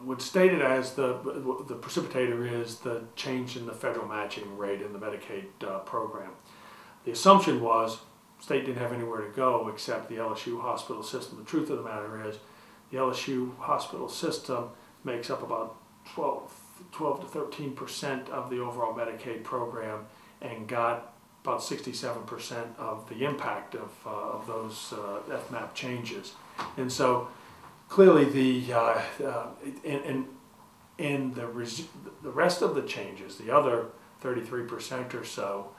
would state it as the precipitator is the change in the federal matching rate in the Medicaid program. The assumption was state didn't have anywhere to go except the LSU Hospital System. The truth of the matter is the LSU Hospital System makes up about 12 to 13% of the overall Medicaid program and got about 67% of the impact of those FMAP changes. And so clearly in the rest of the changes, the other 33% or so,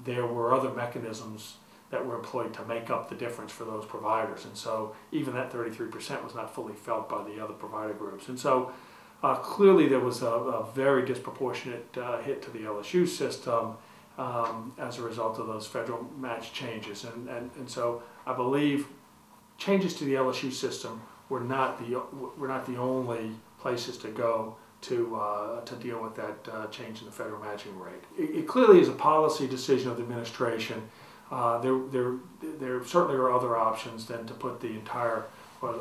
there were other mechanisms that were employed to make up the difference for those providers. And so even that 33% was not fully felt by the other provider groups. And so clearly there was a very disproportionate hit to the LSU system as a result of those federal match changes. And so I believe changes to the LSU system were not the only places to go to deal with that change in the federal matching rate. It clearly is a policy decision of the administration. There certainly are other options than to put the entire or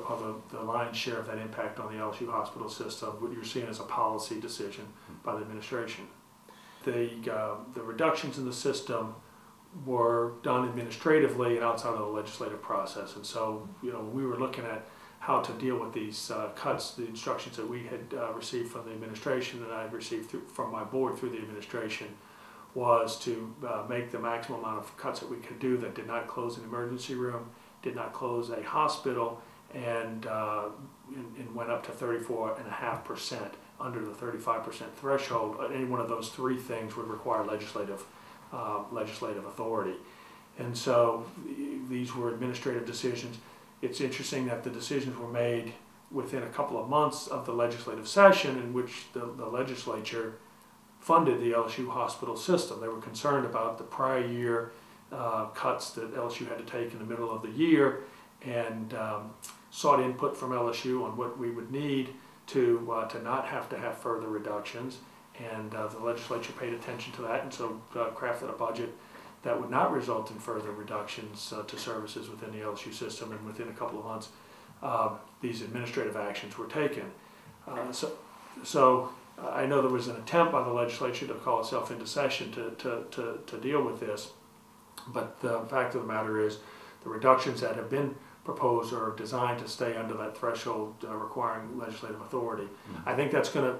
the lion's share of that impact on the LSU hospital system. What you're seeing is a policy decision by the administration. The reductions in the system were done administratively and outside of the legislative process. And so, we were looking at how to deal with these cuts. The instructions that we had received from the administration and I had received from my board through the administration was to make the maximum amount of cuts that we could do that did not close an emergency room, did not close a hospital, and went up to 34.5%, under the 35% threshold. Any one of those three things would require legislative authority. And so these were administrative decisions. It's interesting that the decisions were made within a couple of months of the legislative session in which the legislature funded the LSU hospital system. They were concerned about the prior year cuts that LSU had to take in the middle of the year and sought input from LSU on what we would need to not have to have further reductions. And the legislature paid attention to that and so crafted a budget that would not result in further reductions to services within the LSU system, and within a couple of months these administrative actions were taken. So I know there was an attempt by the legislature to call itself into session to deal with this, but the fact of the matter is the reductions that have been proposed are designed to stay under that threshold requiring legislative authority. Mm-hmm. I think that's going to,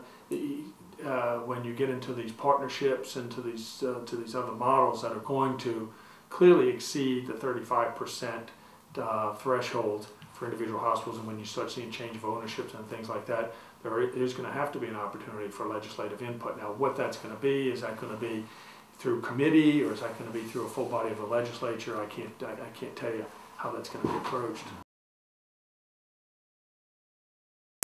when you get into these partnerships and to these other models that are going to clearly exceed the 35% threshold for individual hospitals, and when you start seeing change of ownerships and things like that, there is going to have to be an opportunity for legislative input. Now, what that's going to be, is that going to be through committee, or is that going to be through a full body of the legislature? I can't tell you how that's going to be approached.